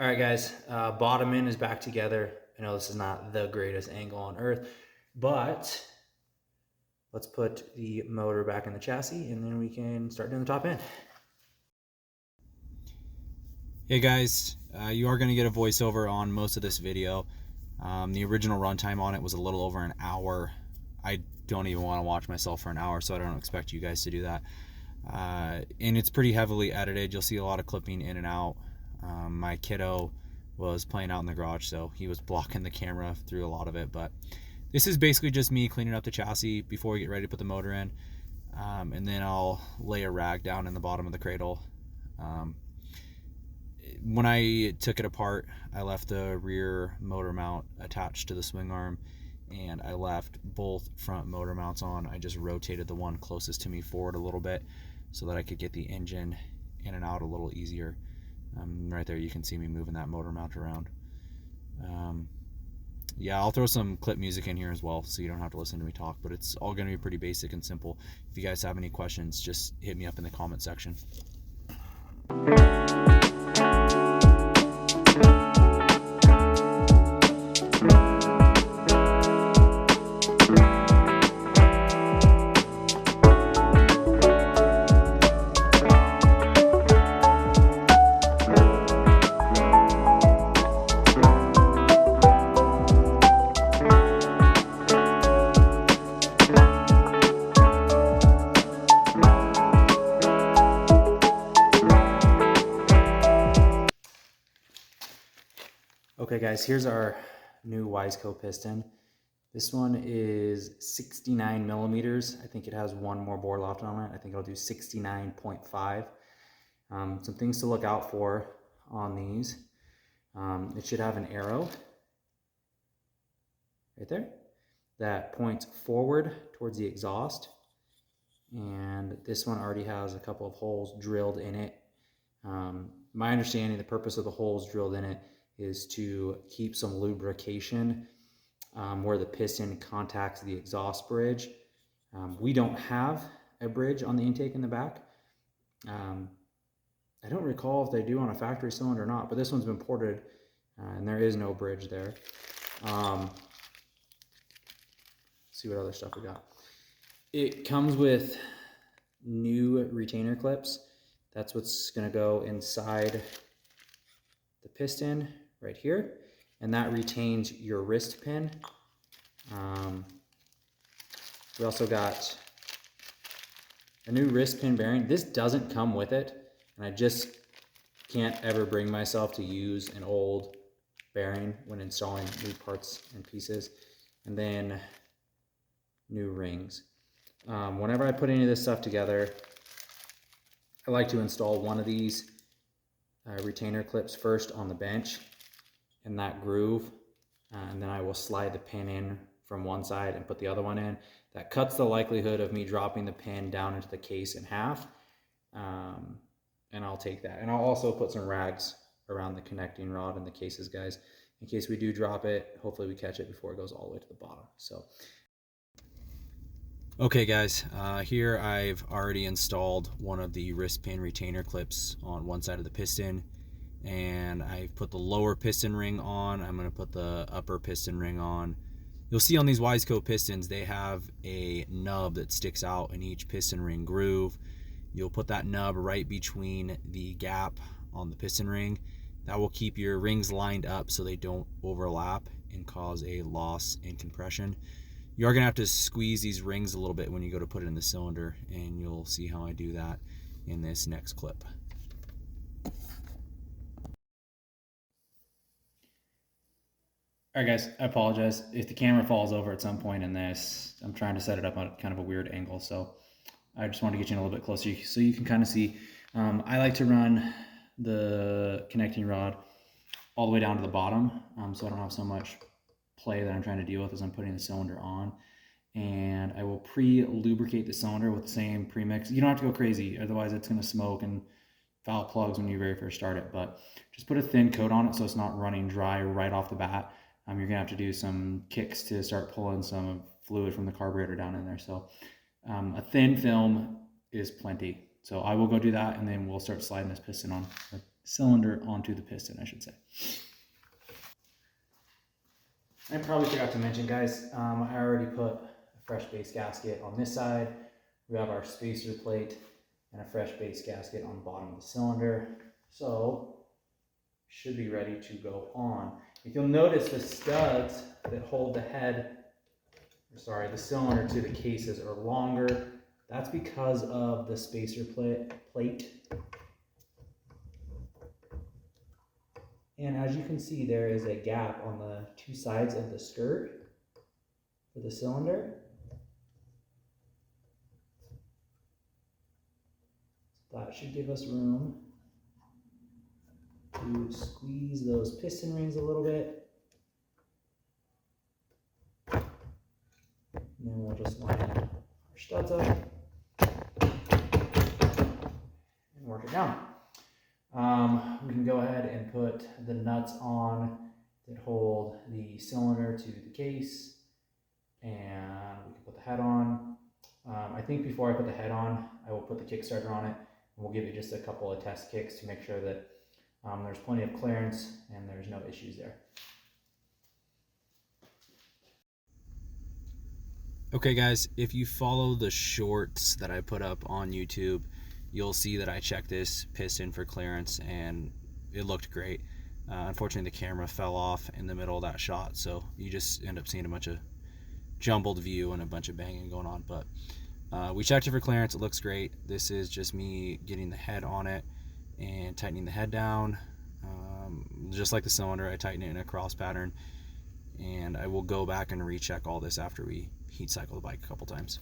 All right, guys, bottom end is back together. I know this is not the greatest angle on earth, but let's put the motor back in the chassis and then we can start doing the top end. Hey guys, you are going to get a voiceover on most of this video. The original runtime on it was a little over an hour. I don't even want to watch myself for an hour, so I don't expect you guys to do that. And it's pretty heavily edited. You'll see a lot of clipping in and out. My kiddo was playing out in the garage, so he was blocking the camera through a lot of it. But this is basically just me cleaning up the chassis before we get ready to put the motor in. And then I'll lay a rag down in the bottom of the cradle. When I took it apart, I left the rear motor mount attached to the swing arm, and I left both front motor mounts on. I just rotated the one closest to me forward a little bit so that I could get the engine in and out a little easier. Right there you can see me moving that motor mount around. Yeah, I'll throw some clip music in here as well so you don't have to listen to me talk, but it's all going to be pretty basic and simple. If you guys have any questions, just hit me up in the comment section. Okay, guys, here's our new Wiseco piston. This one is 69 millimeters. I think it has one more bore loft on it. I think it'll do 69.5. Some things to look out for on these. It should have an arrow right there that points forward towards the exhaust. And this one already has a couple of holes drilled in it. My understanding, the purpose of the holes drilled in it is to keep some lubrication where the piston contacts the exhaust bridge. We don't have a bridge on the intake in the back. I don't recall if they do on a factory cylinder or not, but this one's been ported and there is no bridge there. See what other stuff we got. It comes with new retainer clips. That's what's gonna go inside the piston right here, and that retains your wrist pin. We also got a new wrist pin bearing. This doesn't come with it, and I just can't ever bring myself to use an old bearing when installing new parts and pieces. And then new rings. Whenever I put any of this stuff together, I like to install one of these retainer clips first on the bench in that groove, and then I will slide the pin in from one side and put the other one in. That cuts the likelihood of me dropping the pin down into the case in half, and I'll take that. And I'll also put some rags around the connecting rod and the cases, guys, in case we do drop it. Hopefully we catch it before it goes all the way to the bottom. So Okay guys, here I've already installed one of the wrist pin retainer clips on one side of the piston, and I've put the lower piston ring on. I'm going to put the upper piston ring on. You'll see on these Wiseco pistons they have a nub that sticks out in each piston ring groove. You'll put that nub right between the gap on the piston ring. That will keep your rings lined up so they don't overlap and cause a loss in compression. You are going to have to squeeze these rings a little bit when you go to put it in the cylinder, and you'll see how I do that in this next clip. all right, guys, I apologize if the camera falls over at some point in this. I'm trying to set it up on kind of a weird angle, so I just want to get you in a little bit closer so you can kind of see. I like to run the connecting rod all the way down to the bottom, so I don't have so much play that I'm trying to deal with as I'm putting the cylinder on. And I will pre-lubricate the cylinder with the same premix. You don't have to go crazy, otherwise it's going to smoke and foul plugs when you very first start it. But just put a thin coat on it so it's not running dry right off the bat. You're going to have to do some kicks to start pulling some fluid from the carburetor down in there. So a thin film is plenty. So I will go do that, and then we'll start sliding this piston on, or cylinder onto the piston, I should say. I probably forgot to mention, guys, I already put a fresh base gasket on this side. We have our spacer plate and a fresh base gasket on the bottom of the cylinder. So, should be ready to go on. If you'll notice, the studs that hold the the cylinder to the cases are longer. That's because of the spacer plate. And as you can see, there is a gap on the two sides of the skirt for the cylinder. That should give us room to squeeze those piston rings a little bit. And then we'll just line our studs up and work it down. We can go ahead and put the nuts on that hold the cylinder to the case, and we can put the head on. I think before I put the head on, I will put the Kickstarter on it, and we'll give it just a couple of test kicks to make sure that there's plenty of clearance and there's no issues there. Okay guys, if you follow the shorts that I put up on YouTube, you'll see that I checked this piston for clearance and it looked great. Unfortunately, the camera fell off in the middle of that shot, so you just end up seeing a bunch of jumbled view and a bunch of banging going on. But we checked it for clearance. It looks great. This is just me getting the head on it and tightening the head down. Just like the cylinder, I tighten it in a cross pattern, and I will go back and recheck all this after we heat cycle the bike a couple times.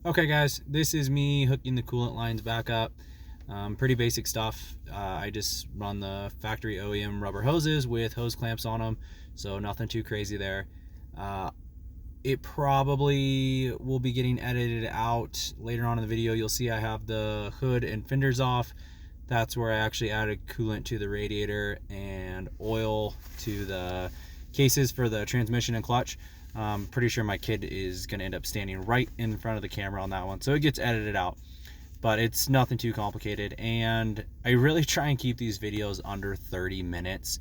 Okay guys, this is me hooking the coolant lines back up. Pretty basic stuff. I just run the factory OEM rubber hoses with hose clamps on them, so nothing too crazy there. It probably will be getting edited out later on in the video. You'll see I have the hood and fenders off. That's where I actually added coolant to the radiator and oil to the cases for the transmission and clutch. I'm pretty sure my kid is going to end up standing right in front of the camera on that one, so it gets edited out, but it's nothing too complicated. And I really try and keep these videos under 30 minutes.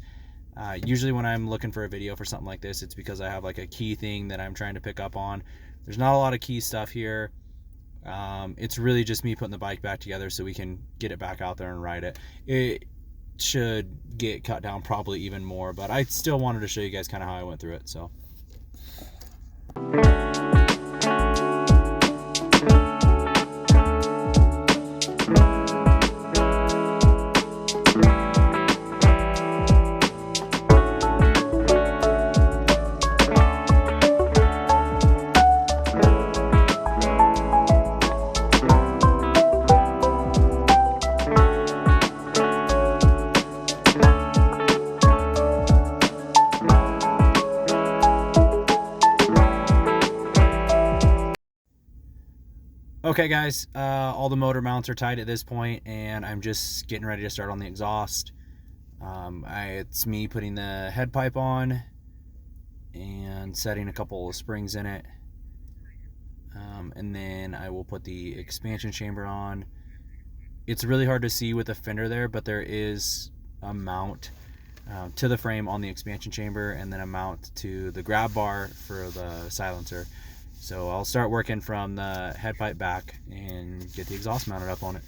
Usually when I'm looking for a video for something like this, it's because I have like a key thing that I'm trying to pick up on. There's not a lot of key stuff here. It's really just me putting the bike back together so we can get it back out there and ride it. It should get cut down probably even more, but I still wanted to show you guys kind of how I went through it. So okay guys, all the motor mounts are tight at this point, and I'm just getting ready to start on the exhaust. It's me putting the head pipe on and setting a couple of springs in it, and then I will put the expansion chamber on. It's really hard to see with the fender there, but there is a mount to the frame on the expansion chamber, and then a mount to the grab bar for the silencer. So I'll start working from the head pipe back and get the exhaust mounted up on it.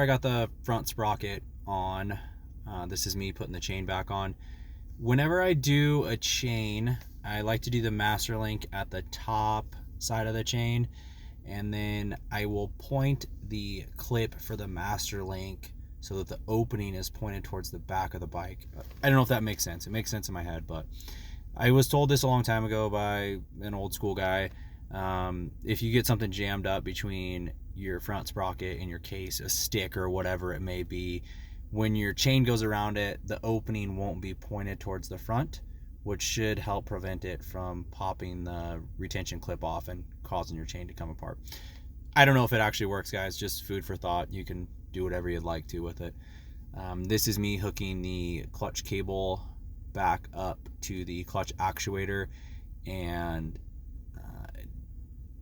I got the front sprocket on, this is me putting the chain back on. Whenever I do a chain, I like to do the master link at the top side of the chain, and then I will point the clip for the master link so that the opening is pointed towards the back of the bike. I don't know if that makes sense. It makes sense in my head, but I was told this a long time ago by an old school guy. If you get something jammed up between your front sprocket and your case, a stick or whatever it may be, when your chain goes around it, the opening won't be pointed towards the front, which should help prevent it from popping the retention clip off and causing your chain to come apart. I don't know if it actually works, guys. Just food for thought. You can do whatever you'd like to with it. This is me hooking the clutch cable back up to the clutch actuator and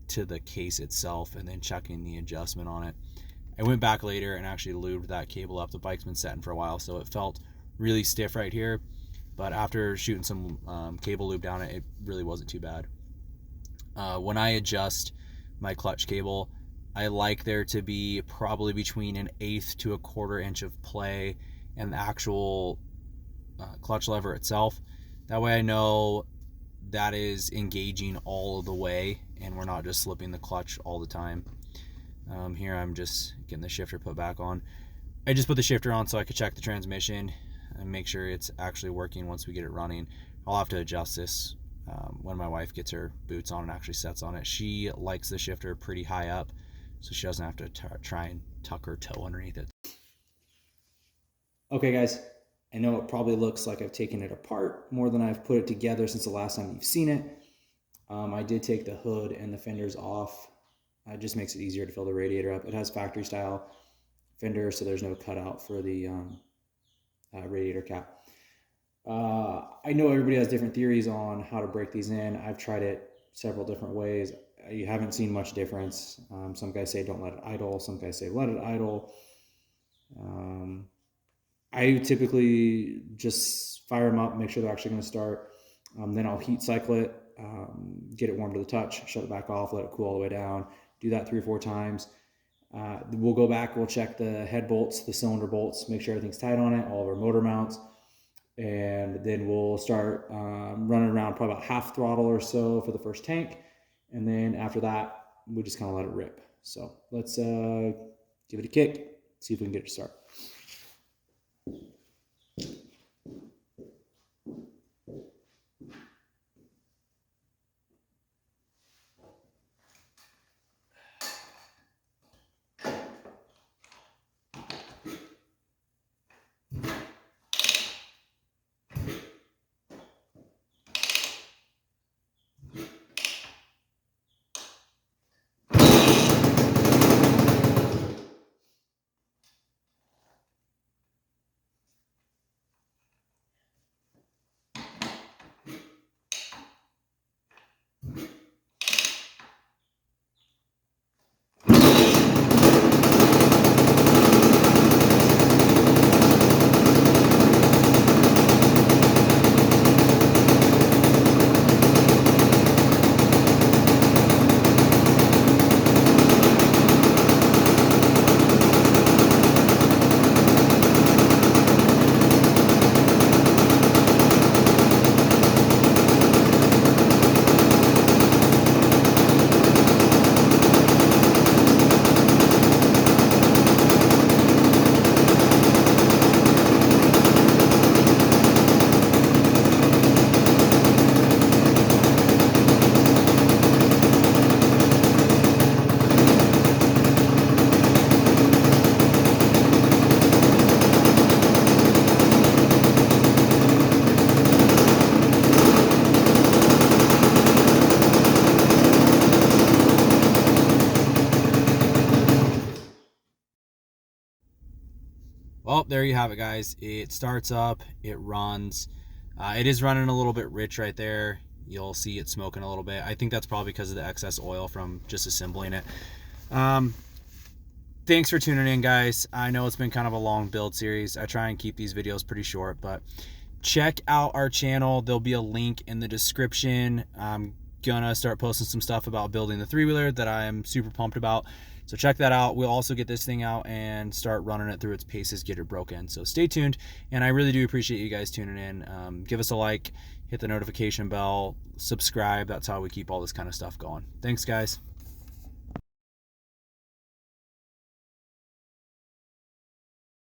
to the case itself, and then checking the adjustment on it. I went back later and actually lubed that cable up. The bike's been setting for a while, so it felt really stiff right here, but after shooting some cable lube down it, it really wasn't too bad. When I adjust my clutch cable, I like there to be probably between 1/8 to 1/4 inch of play and the actual clutch lever itself. That way I know that is engaging all of the way and we're not just slipping the clutch all the time. Here I'm just getting the shifter put back on. I just put the shifter on so I could check the transmission and make sure it's actually working once we get it running. I'll have to adjust this when my wife gets her boots on and actually sets on it. She likes the shifter pretty high up, so she doesn't have to try and tuck her toe underneath it. Okay guys, I know it probably looks like I've taken it apart more than I've put it together since the last time you've seen it. I did take the hood and the fenders off. It just makes it easier to fill the radiator up. It has factory style fenders, so there's no cutout for the radiator cap. I know everybody has different theories on how to break these in. I've tried it several different ways. You haven't seen much difference. Some guys say don't let it idle. Some guys say let it idle. I typically just fire them up, make sure they're actually going to start. Then I'll heat cycle it, get it warm to the touch, shut it back off, let it cool all the way down. Do that 3 or 4 times. We'll go back, we'll check the head bolts, the cylinder bolts, make sure everything's tight on it, all of our motor mounts. And then we'll start running around probably about half throttle or so for the first tank. And then after that, we just kind of let it rip. So let's give it a kick, see if we can get it to start. Well, there you have it, guys. It starts up, it runs. It is running a little bit rich right there. You'll see it smoking a little bit. I think that's probably because of the excess oil from just assembling it. Thanks for tuning in, guys. I know it's been kind of a long build series. I try and keep these videos pretty short, but check out our channel. There'll be a link in the description. I'm gonna start posting some stuff about building the three-wheeler that I am super pumped about. So check that out. We'll also get this thing out and start running it through its paces, get it broken. So stay tuned, and I really do appreciate you guys tuning in. Give us a like, hit the notification bell, subscribe. That's how we keep all this kind of stuff going. Thanks, guys.